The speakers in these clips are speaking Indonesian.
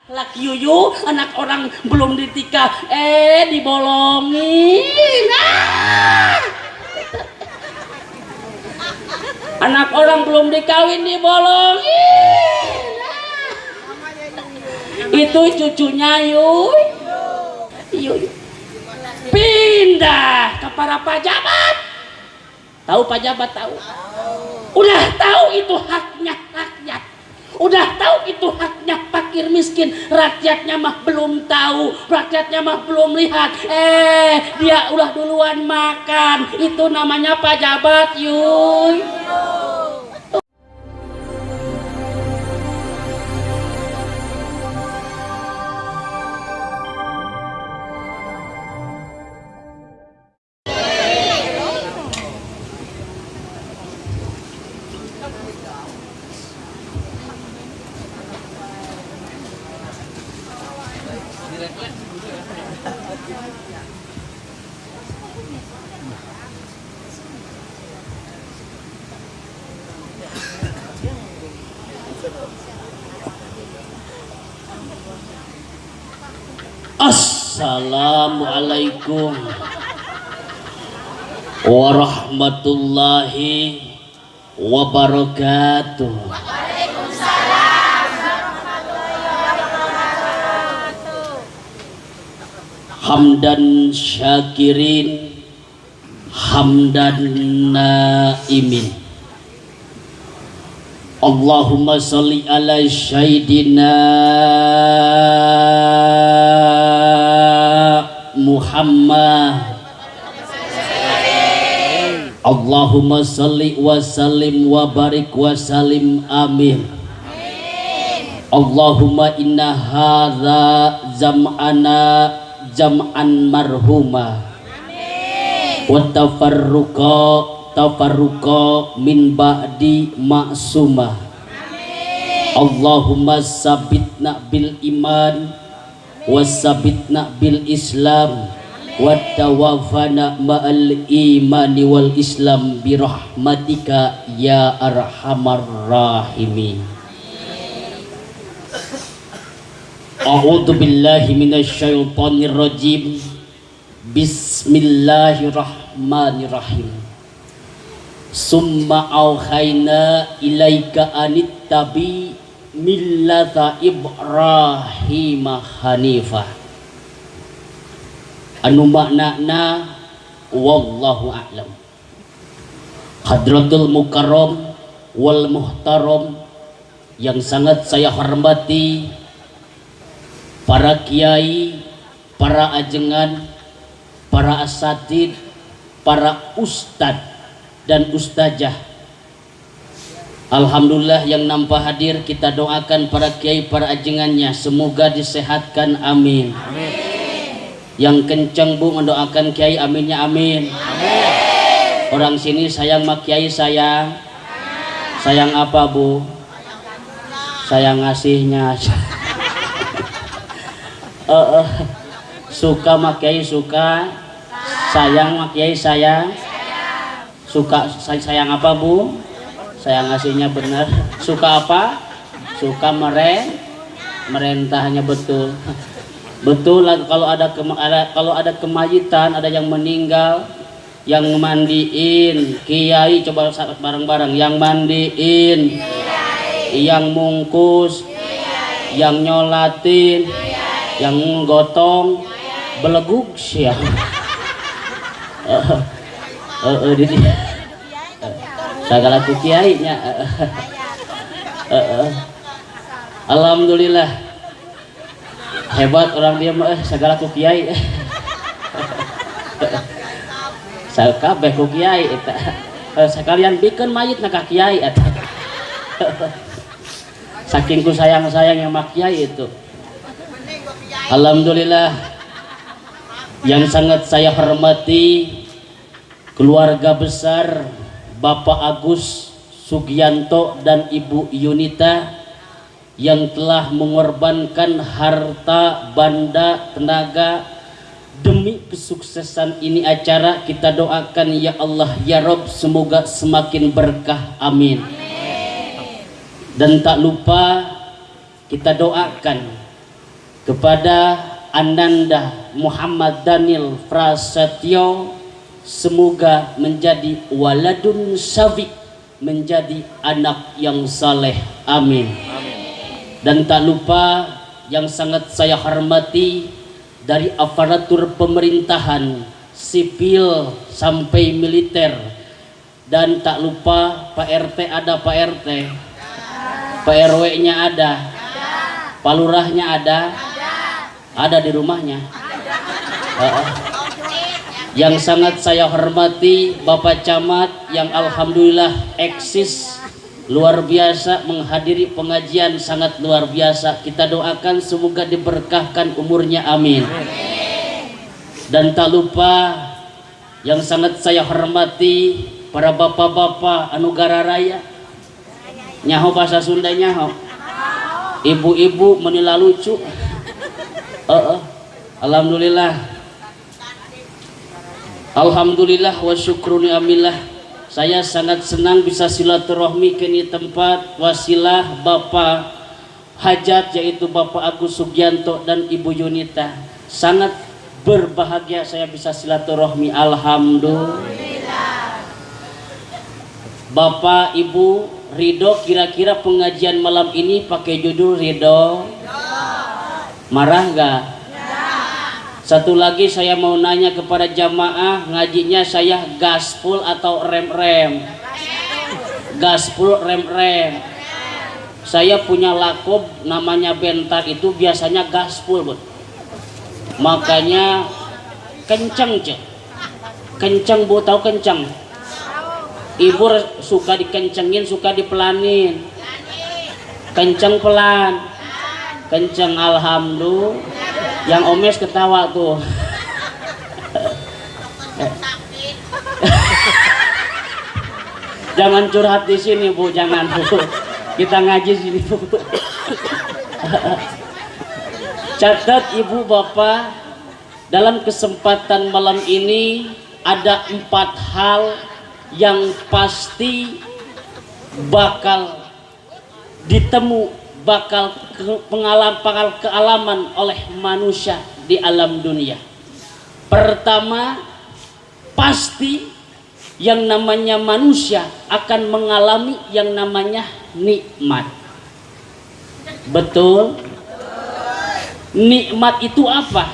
Laki yuyu, anak orang belum ditikah, dibolongin. Anak orang belum dikawin dibolongin. Itu cucunya Yuy. Pindah ke para pejabat. Tahu pejabat tahu? Udah tahu itu haknya rakyat. Udah tahu itu haknya fakir miskin, rakyatnya mah belum tahu, rakyatnya mah belum lihat. Dia udah duluan makan. Itu namanya pejabat, Yuy. Assalamualaikum warahmatullahi wabarakatuh. Waalaikumsalam warahmatullahi wabarakatuh. Hamdan syakirin, hamdan naimin. Allahumma sholli ala sayyidina Muhammad. Allahumma sholli wa sallim wa barik wa salim, amin. Allahumma inna hadza zam'ana jam'an marhuma wa tafarruqa min ba'di ma'suma. Allahumma sabitna bil iman wasabitna bil islam wa tawafana ma'al imani wal islam birahmatika ya arhamar rahimin. A'udzu billahi minasy syaithanir rajim. Bismillahirrahmanirrahim. Summa auhayna ilaika anittabi millata Ibrahim hanifah. Anu maknana wallahu a'lam. Hadratul mukarram wal muhtaram yang sangat saya hormati, para kiai, para ajengan, para asatid, para ustad dan ustazah. Alhamdulillah yang nampak hadir, kita doakan para kiai, para ajengannya semoga disehatkan, amin. Amin. Yang kencang bu mendoakan kiai, aminnya amin. Amin. Orang sini sayang mak kiai, sayang. Sayang apa bu? Sayang ngasihnya. Suka mak kiai suka, sayang mak kiai sayang. Suka sayang apa bu? Saya ngasihnya benar. Suka apa? Suka merentahnya, betul. Betul. Kalau ada kemayitan, ada yang meninggal, yang mandiin kiai, coba bareng-bareng, yang mandiin kiai, yang mungkus kiai, yang nyolatin kiai, yang gotong beleguk siang. Segala ku kiai nya. Alhamdulillah hebat orang dia mah, segala ku kiai. Sakabeh ku kiai eta. Sekalian bikin mayit na ka kiai eta. Saking ku sayang-sayang yang mak kiai itu. Alhamdulillah yang sangat saya hormati keluarga besar Bapak Agus Sugianto dan Ibu Yunita yang telah mengorbankan harta, banda, tenaga demi kesuksesan ini acara. Kita doakan ya Allah ya Rob, semoga semakin berkah, amin. Dan tak lupa kita doakan kepada Ananda Muhammad Daniel Prasetyo, semoga menjadi waladun syafiq, menjadi anak yang saleh, amin. Dan tak lupa yang sangat saya hormati dari aparatur pemerintahan sipil sampai militer, dan tak lupa Pak RT ada, Pak RT, Pak RW nya ada, Pak Lurahnya ada di rumahnya. Yang sangat saya hormati Bapak Camat yang alhamdulillah eksis luar biasa menghadiri pengajian, sangat luar biasa. Kita doakan semoga diberkahkan umurnya, amin. Dan tak lupa yang sangat saya hormati para bapak-bapak anugara raya, nyaho bahasa Sunda nyaho, ibu-ibu menila lucu. Alhamdulillah wa syukru ni'amillah. Saya sangat senang bisa silaturahmi ke ini tempat wasilah Bapak Hajat, yaitu Bapak Agus Sugianto dan Ibu Yunita. Sangat berbahagia saya bisa silaturahmi, alhamdulillah. Bapak Ibu Ridho, kira-kira pengajian malam ini pakai judul Ridho? Marah nggak? Satu lagi saya mau nanya kepada jamaah, ngajinya saya gaspul atau rem-rem? Gaspul, rem-rem. Saya punya lakob namanya bentar, itu biasanya gaspul, Bud. Makanya kenceng, Cek. Kenceng, Bu, tahu kenceng? Ibu suka dikencengin, suka dipelanin. Kenceng pelan. Kenceng, alhamdulillah. Yang omes ketawa tuh. Jangan curhat di sini, Bu, jangan, Bu. Kita ngaji sini, Bu. Catat Ibu Bapak, dalam kesempatan malam ini ada 4 hal yang pasti bakal ditemu, bakal kealaman oleh manusia di alam dunia. Pertama, pasti yang namanya manusia akan mengalami yang namanya nikmat. Betul? Nikmat itu apa?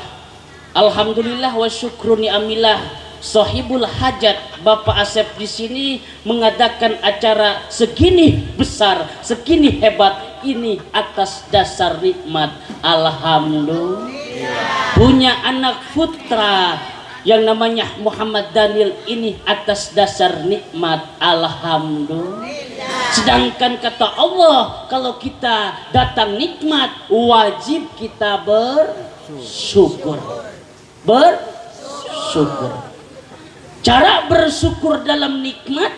Alhamdulillah wa syukru ni'amillah. Sahibul hajat Bapak Asep di sini mengadakan acara segini besar, segini hebat ini atas dasar nikmat. Alhamdulillah. Punya anak putra yang namanya Muhammad Daniel ini atas dasar nikmat. Alhamdulillah. Sedangkan kata Allah, kalau kita datang nikmat wajib kita bersyukur. Bersyukur. Cara bersyukur dalam nikmat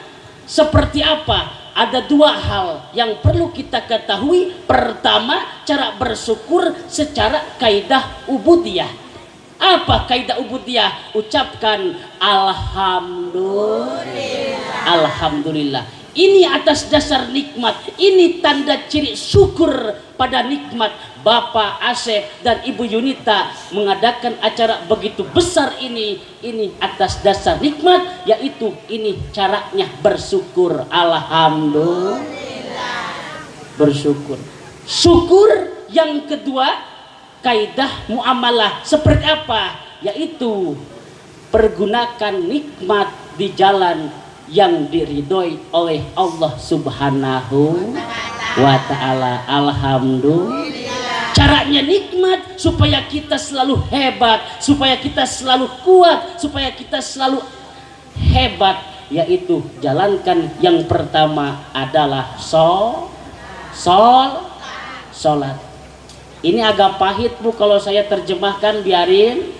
seperti apa? Ada 2 hal yang perlu kita ketahui. Pertama, cara bersyukur secara kaidah ubudiyah. Apa kaidah ubudiyah? Ucapkan alhamdulillah. Alhamdulillah. Ini atas dasar nikmat. Ini tanda ciri syukur pada nikmat. Bapak Asep dan Ibu Yunita mengadakan acara begitu besar ini atas dasar nikmat, yaitu ini caranya bersyukur. Alhamdulillah. Bersyukur. Syukur yang kedua, kaidah muamalah seperti apa? Yaitu pergunakan nikmat di jalan yang diridhoi oleh Allah Subhanahu wa ta'ala. Alhamdulillah. Caranya nikmat supaya kita selalu hebat, supaya kita selalu kuat, supaya kita selalu hebat, yaitu jalankan yang pertama adalah sholat. Ini agak pahit, Bu, kalau saya terjemahkan, biarin.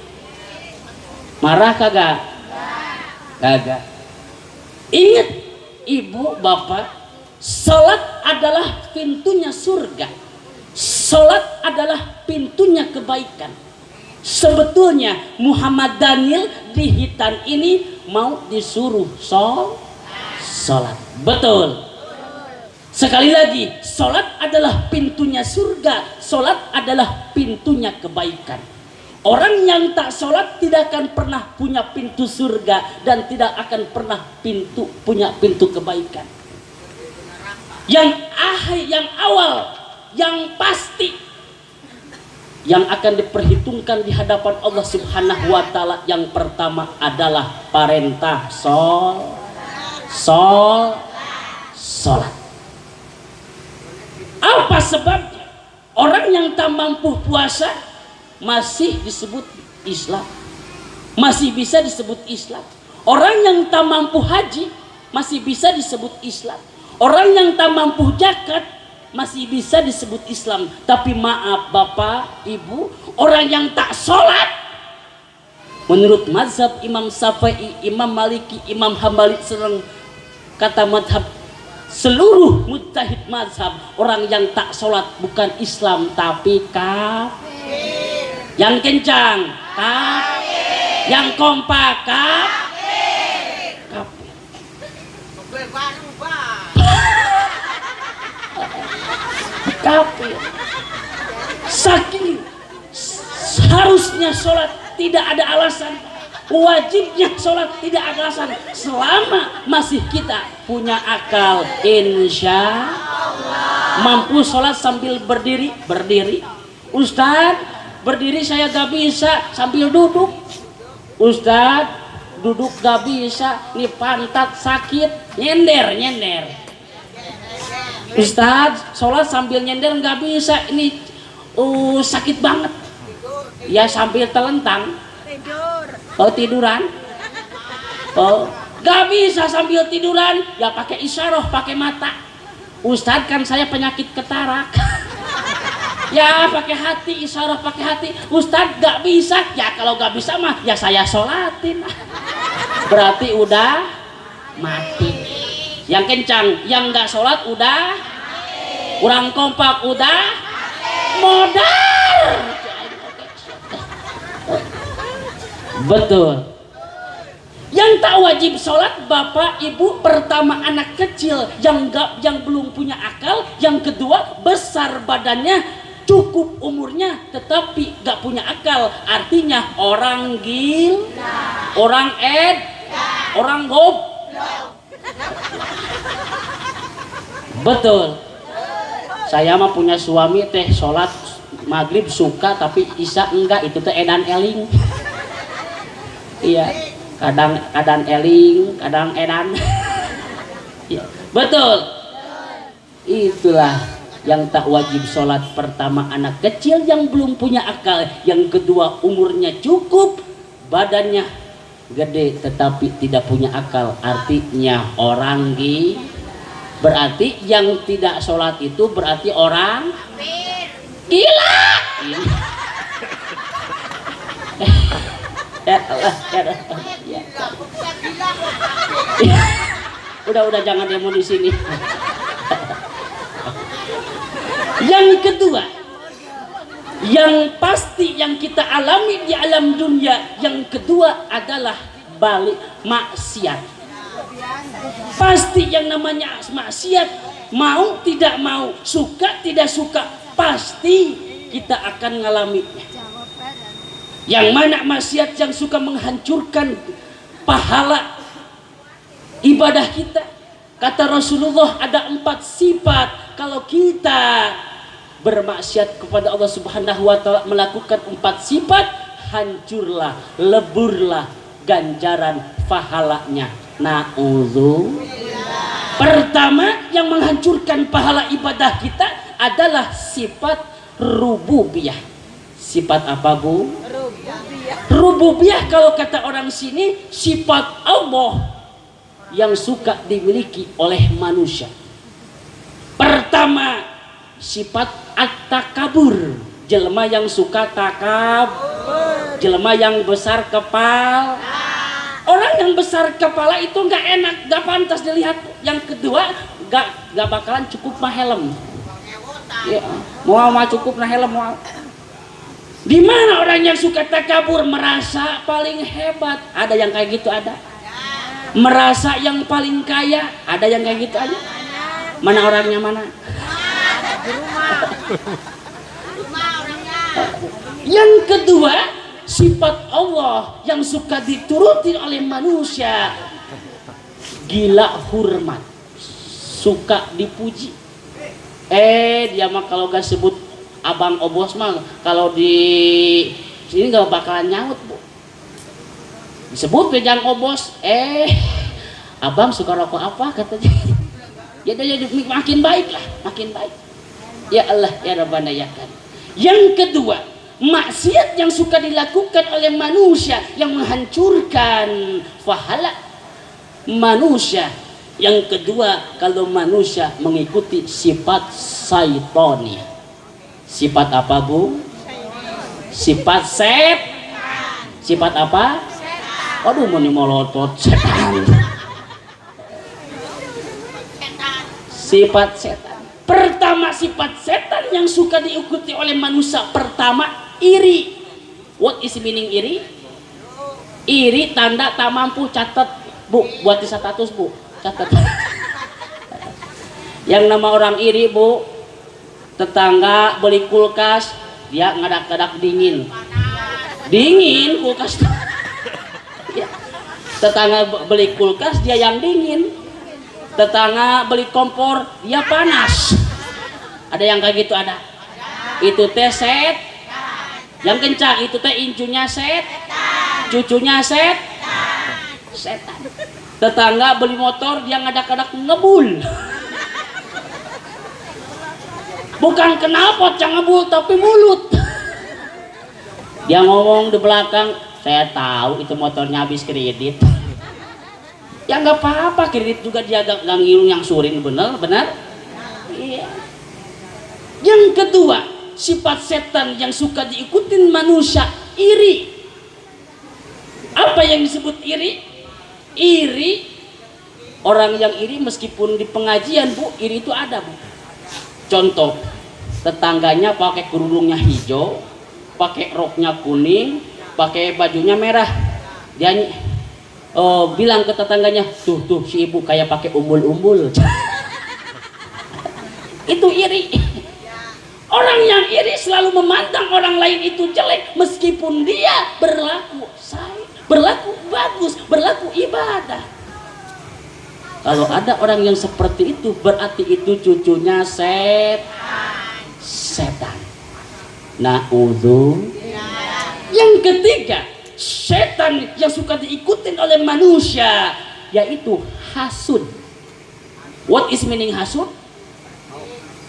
Marah kagak? Kagak. Ingat Ibu Bapak, sholat adalah pintunya surga. Sholat adalah pintunya kebaikan. Sebetulnya Muhammad Daniel di Hitan ini mau disuruh sholat. Betul. Sekali lagi, sholat adalah pintunya surga, sholat adalah pintunya kebaikan. Orang yang tak sholat tidak akan pernah punya pintu surga dan tidak akan pernah punya pintu kebaikan. Yang awal, yang pasti, yang akan diperhitungkan di hadapan Allah Subhanahu wa Ta'ala, yang pertama adalah perintah sholat. Apa sebabnya? Orang yang tak mampu puasa masih disebut Islam, masih bisa disebut Islam. Orang yang tak mampu haji masih bisa disebut Islam. Orang yang tak mampu zakat masih bisa disebut Islam. Tapi maaf Bapak, Ibu, orang yang tak sholat, menurut mazhab Imam Syafi'i, Imam Maliki, Imam Hambali, serang kata mazhab seluruh mujtahid mazhab, orang yang tak sholat bukan Islam tapi kafir. Yang kencang kafir. Yang kompak kafir. Kafir. Saking harusnya sholat tidak ada alasan, wajibnya sholat tidak ada alasan, selama masih kita punya akal, insya Allah mampu sholat sambil berdiri. Ustadz, berdiri saya gak bisa, sambil duduk. Ustadz, duduk gak bisa, nih pantat sakit, nyender. Ustadz, sholat sambil nyender gak bisa, ini sakit banget. Ya sambil telentang. Tiduran. Gak bisa sambil tiduran, ya pakai isyarah, pakai mata. Ustadz, kan saya penyakit katarak. Ya pakai hati, isyarah pakai hati. Ustadz gak bisa, ya kalau gak bisa mah ya saya sholatin. Berarti udah mati. Yang kencang, yang gak sholat udah, kurang kompak udah, modal. Betul. Yang tak wajib sholat Bapak Ibu, pertama anak kecil yang belum punya akal, yang kedua besar badannya, cukup umurnya tetapi gak punya akal, artinya orang gila, orang gob. Betul. Saya mah punya suami teh sholat maghrib suka tapi isya enggak, itu teh edan eling. Iya, kadang eling, kadang edan. Ya, betul. Itulah yang tak wajib sholat. Pertama anak kecil yang belum punya akal, yang kedua umurnya cukup, badannya gede tetapi tidak punya akal, artinya orang berarti yang tidak sholat itu berarti orang gila. Ya Allah, ya. Udah jangan demo di sini. Yang kedua, yang pasti yang kita alami di alam dunia, yang kedua adalah balik maksiat. Pasti yang namanya maksiat, mau tidak mau, suka tidak suka, pasti kita akan mengalaminya. Yang mana maksiat yang suka menghancurkan pahala ibadah kita. Kata Rasulullah ada 4 sifat kalau kita bermaksiat kepada Allah Subhanahu wa Ta'ala, melakukan 4 sifat, hancurlah, leburlah ganjaran pahalanya. Na'udzubillah. Pertama yang menghancurkan pahala ibadah kita adalah sifat rububiyah. Sifat apa, Bu? Rububiyah kalau kata orang sini sifat Allah yang suka dimiliki oleh manusia. Pertama, sifat at-takabur, jelema yang suka takabur, jelema yang besar kepala. Orang yang besar kepala itu nggak enak, nggak pantas dilihat. Yang kedua, nggak bakalan cukup mah helm. Ya, mau cukup nah helm mau. Di mana orang yang suka takabur, merasa paling hebat, ada yang kayak gitu ada. Merasa yang paling kaya, ada yang kayak gitu aja. Mana orangnya mana? Di rumah. Rumah orangnya. Yang kedua, sifat Allah yang suka dituruti oleh manusia, gila hormat, suka dipuji. Dia mah kalau gak sebut abang obos mah kalau di sini gak bakalan nyaut, Bu. Disebut pejang obos, abang suka rokok apa katanya. Ya jadi makin baik lah, makin baik. Ya Allah ya Rabbana ya kan. Yang kedua, maksiat yang suka dilakukan oleh manusia yang menghancurkan pahala manusia. Yang kedua, kalau manusia mengikuti sifat syaitani. Sifat apa, Bu? Sifat Sifat apa? Aduh, mau molotot setan. Sifat setan. Pertama, sifat setan yang suka diikuti oleh manusia. Pertama, iri. What is meaning iri? Iri tanda tak mampu, catat, Bu, buat di status, Bu. Catat. Yang nama orang iri, Bu, tetangga beli kulkas, dia ngadak-ngadak dingin. Dingin kulkas. Ya. Tetangga beli kulkas, dia yang dingin. Tetangga beli kompor, dia panas. Ada yang kayak gitu, ada. Itu teh set. Yang kencang itu teh incunya set. Cucunya setan. Tetangga beli motor, dia ngadak-ngadak ngebul. Bukan knalpot yang ngebul, tapi mulut. Dia ngomong di belakang, saya tahu itu motornya habis kredit. Ya nggak apa-apa, kredit juga dia gak ngilung yang surin, bener? Iya. Yang kedua, sifat setan yang suka diikutin manusia, iri. Apa yang disebut iri? Iri, orang yang iri meskipun di pengajian, Bu, iri itu ada, Bu. Contoh, tetangganya pakai kerudungnya hijau, pakai roknya kuning, pakai bajunya merah. Dia bilang ke tetangganya, tuh si ibu kayak pakai umbul-umbul. Itu iri. Orang yang iri selalu memandang orang lain itu jelek meskipun dia berlaku bagus, berlaku ibadah. Kalau ada orang yang seperti itu, berarti itu cucunya setan. Na'udzu. Yang ketiga, setan yang suka diikutin oleh manusia, yaitu hasud. What is meaning hasud?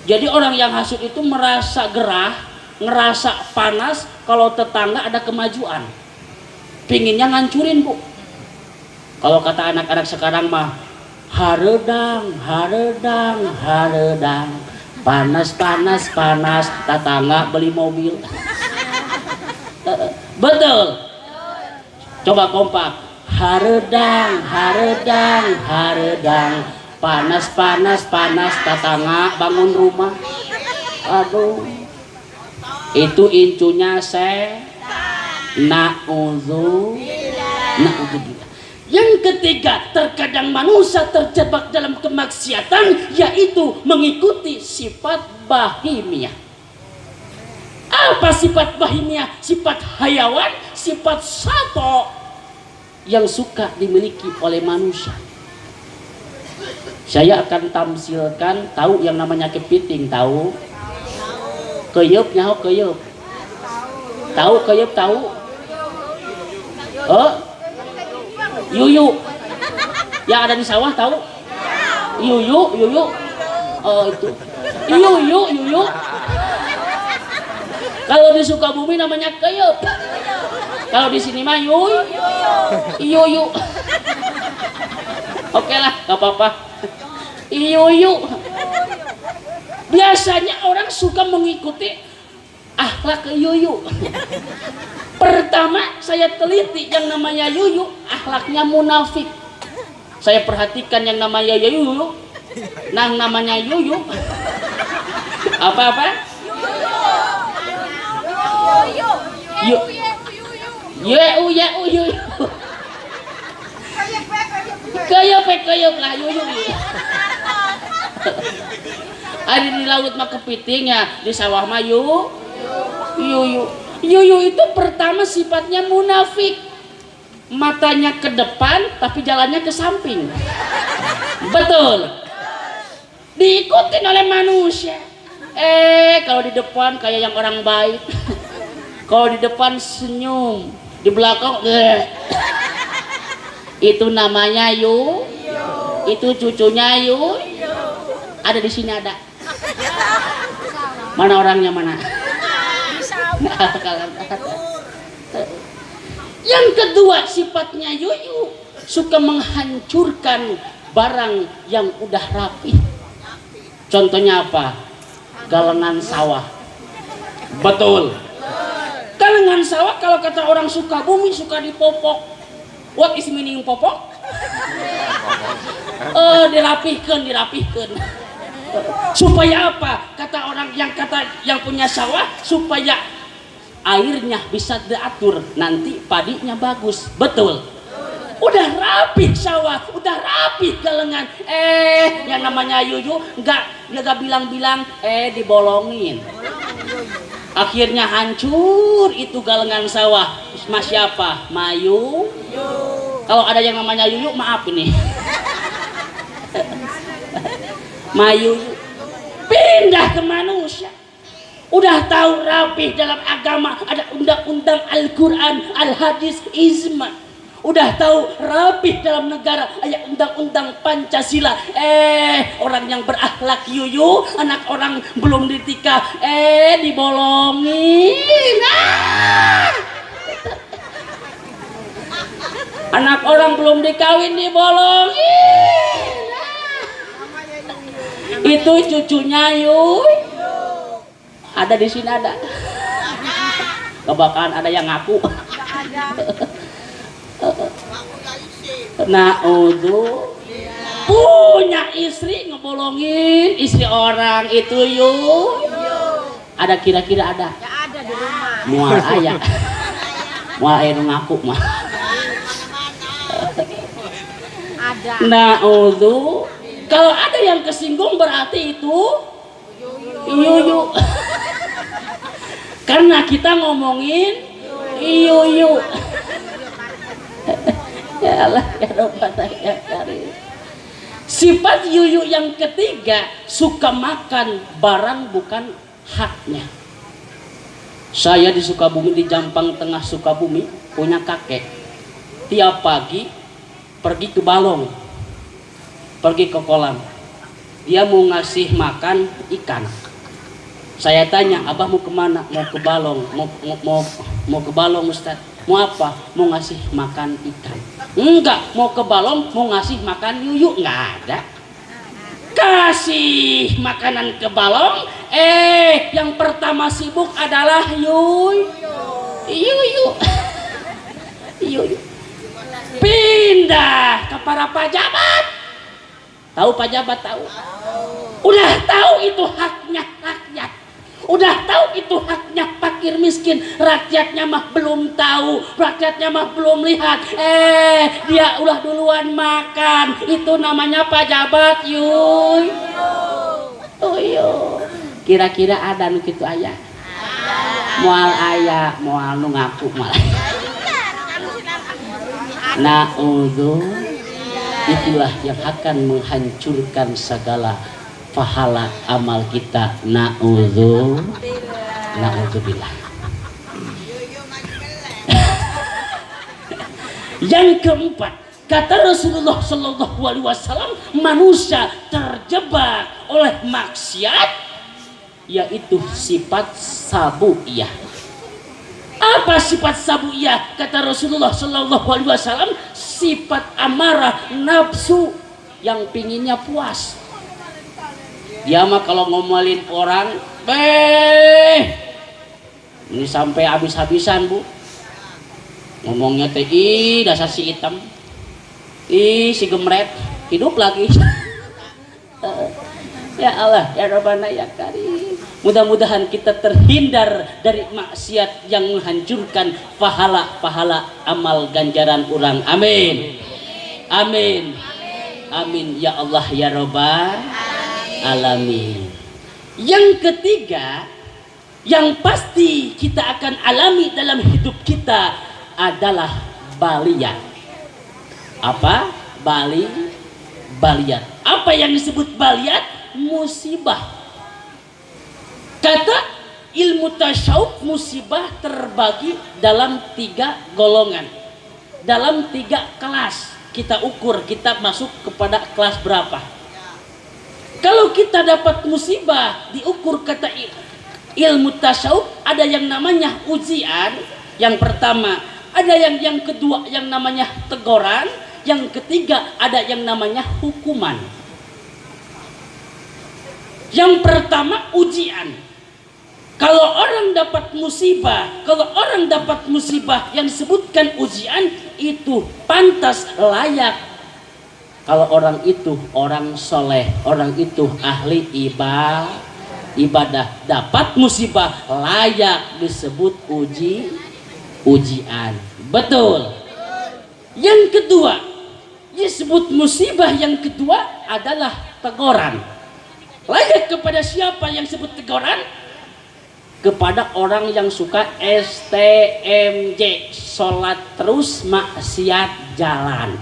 Jadi orang yang hasud itu merasa gerah, ngerasa panas kalau tetangga ada kemajuan, pinginnya ngancurin, Bu. Kalau kata anak-anak sekarang mah, haredang, panas, tetangga beli mobil. Betul. Coba kompak, haredang, panas, tetangga bangun rumah. Aduh, itu incunya na'udzubillah. Yang ketiga, terkadang manusia terjebak dalam kemaksiatan, yaitu mengikuti sifat bahimiyah. Apa sifat bahimiyah? Sifat hayawan, sifat sato yang suka dimiliki oleh manusia. Saya akan tamsilkan, tahu yang namanya kepiting, tahu? Keyeup nyaho keyeup. Tahu keyeup tahu? Yuyu. Yang ada di sawah tahu? Yuyu. Itu. Yuyu. Kalau di Sukabumi namanya keyeup. Kalau di sini mah yuyu. Oke lah, gak apa-apa. Yuyu. Biasanya orang suka mengikuti akhlak yuyu. Pertama, saya teliti yang namanya yuyu, akhlaknya munafik. Saya perhatikan yang namanya yuyu, namanya yuyu. Apa? Yuyu. Keyeup lah yuyu. Ada di laut mah kepiting ya, di sawah mah yuyu. Yuyu itu pertama sifatnya munafik. Matanya ke depan tapi jalannya ke samping. Betul. Diikutin oleh manusia. Kalau di depan kayak yang orang baik. Kalau di depan senyum, di belakang itu namanya Yu. Itu cucunya Yu. Ada di sini ada. Mana orangnya mana? Yang kedua sifatnya Yuyu, suka menghancurkan barang yang udah rapi. Contohnya apa? Galengan sawah. Betul. Galengan sawah kalau kata orang Sukabumi suka dipopok. What is meaning popok? Dirapihkan. Supaya apa? Kata orang yang punya sawah, supaya airnya bisa diatur, nanti padinya bagus. Betul. Udah rapih sawah, udah rapih galengan. Yang namanya Yuyu nggak bilang-bilang, dibolongin. Akhirnya hancur itu galengan sawah. Mas siapa? Mayu. Kalau ada yang namanya Yuyu, maaf ini. Mayu pindah ke manusia. Udah tahu rapih dalam agama, ada undang-undang Al-Quran, Al-Hadis, Ijma. Udah tahu rapih dalam negara, ada undang-undang Pancasila. Orang yang berakhlak Yuyu, anak orang belum ditikah, dibolongin. Anak orang belum dikawin dibolongin. Itu cucunya Yuy. Ada di sini ada. Kebakaran ada yang ngaku. Naudzu punya istri ngebolongin istri orang itu Yuy. Ada kira-kira ada? Ya ada di rumah. Mual ayah. Mual ayah ngaku mah. Ada. Naudzu. Kalau ada yang kesinggung berarti itu Yuyu. Karena kita ngomongin Yuyu. Ya Allah ya Rabbana ya Karim. Sifat Yuyu yang ketiga, suka makan barang bukan haknya. Saya di Sukabumi, di Jampang Tengah Sukabumi, punya kakek. Tiap pagi pergi ke Balong, pergi ke kolam, dia mau ngasih makan ikan. Saya tanya, abah mau kemana? Mau ke Balong. Mau ke Balong Ustaz. Mau apa? Mau ngasih makan ikan. Enggak, mau ke Balong, mau ngasih makan Yuyu. Enggak ada. Kasih makanan ke Balong, yang pertama sibuk adalah Yuyu. Pindah ke para pejabat. Tahu pejabat tahu? Udah tahu itu haknya rakyat. Udah tahu itu haknya fakir miskin. Rakyatnya mah belum tahu, rakyatnya mah belum lihat. Dia udah duluan makan. Itu namanya pejabat Yuy. Kira-kira ada nu kitu aya? Moal aya, moal nu ngaku moal. Naudzu. Itulah yang akan menghancurkan segala pahala amal kita. Naudzubillah. Yang keempat, kata Rasulullah Sallallahu Alaihi Wasallam, manusia terjebak oleh maksiat, yaitu sifat sabuiyah. Apa sifat sabuiyah? Kata Rasulullah Sallallahu Alaihi Wasallam, sifat amarah nafsu yang pinginnya puas. Dia mah kalau ngomelin orang, ini sampai habis-habisan bu. Ngomongnya teh, dasar si hitam, si gemret, hidup lagi. Ya Allah, ya Rabbana ya Karim. Mudah-mudahan kita terhindar dari maksiat yang menghancurkan pahala-pahala amal ganjaran orang. Amin. Amin. Amin ya Allah ya Rabbal alamin. Yang ketiga, yang pasti kita akan alami dalam hidup kita adalah baliat. Apa? Baliat. Apa yang disebut baliat? Musibah. Kata ilmu tasawuf, musibah terbagi dalam 3 golongan, dalam 3 kelas. Kita ukur kita masuk kepada kelas berapa. Kalau kita dapat musibah, diukur kata ilmu tasawuf, ada yang namanya ujian, yang pertama. Ada yang kedua yang namanya teguran, yang ketiga ada yang namanya hukuman. Yang pertama ujian. Kalau orang dapat musibah yang disebutkan ujian, itu pantas, layak. Kalau orang itu orang soleh, orang itu ahli ibadah, dapat musibah, layak disebut ujian. Betul. Yang kedua, disebut musibah yang kedua adalah teguran. Layak kepada siapa yang sebut teguran? Kepada orang yang suka STMJ, sholat terus maksiat jalan.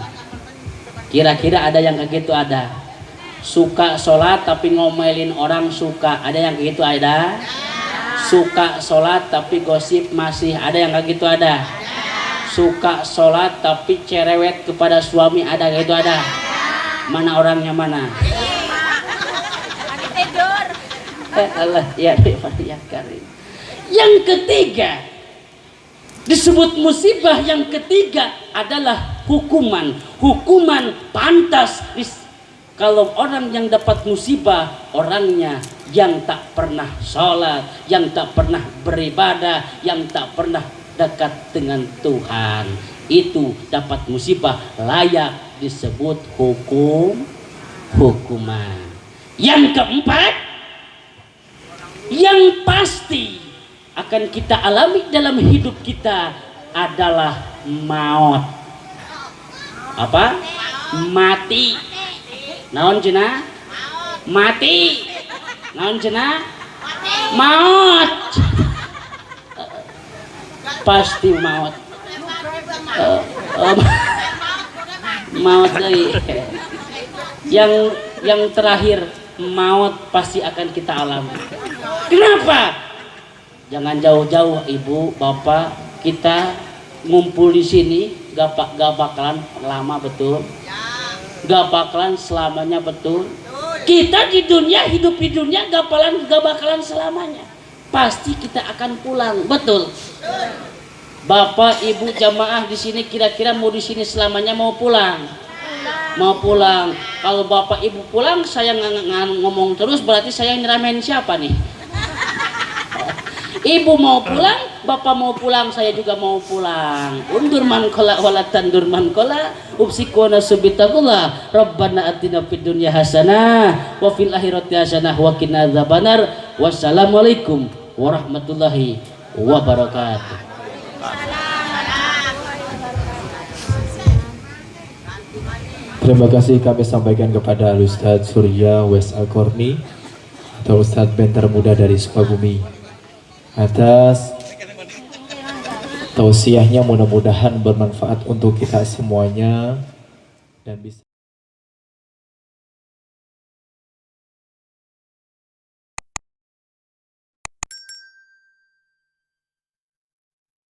Kira-kira ada yang kayak gitu? Ada. Suka sholat tapi ngomelin orang, suka. Ada yang kayak gitu? Ada. Suka sholat tapi gosip masih. Ada yang kayak gitu? Ada. Suka sholat tapi cerewet kepada suami. Ada kayak gitu? Ada. Mana orangnya mana? Allah ya karim. Yang ketiga, disebut musibah yang ketiga adalah hukuman. Hukuman pantas. Kalau orang yang dapat musibah, orangnya yang tak pernah sholat, yang tak pernah beribadah, yang tak pernah dekat dengan Tuhan, itu dapat musibah, layak disebut hukuman. Yang keempat, yang pasti akan kita alami dalam hidup kita adalah maut. Apa? Mati. Naon cenah? Mati. Naon cenah? Maut. Pasti maut. Maut deui. Yang terakhir, maut pasti akan kita alami. Kenapa? Jangan jauh-jauh ibu, bapak, kita ngumpul di sini gak bakalan lama, betul? Gak bakalan selamanya, betul? Kita di dunia, hidup di dunia gak bakalan selamanya. Pasti kita akan pulang, betul? Bapak, ibu, jamaah di sini kira-kira mau di sini selamanya, mau pulang? Mau pulang. Kalau bapak ibu pulang, saya ngomong terus, berarti saya nyeramain siapa nih? Ibu mau pulang, bapak mau pulang, saya juga mau pulang. Undur man kola wala tandur man kola, upsikona subitakullah. Rabbana atina fid dunya hasanah wa fil akhirati hasanah wa qina adzabannar. Wassalamualaikum warahmatullahi wabarakatuh. Terima kasih kami sampaikan kepada Ustadz Surya Wes Al-Korni atau Ustadz Bentar Muda dari Sukabumi atas tausiahnya, mudah-mudahan bermanfaat untuk kita semuanya dan bisa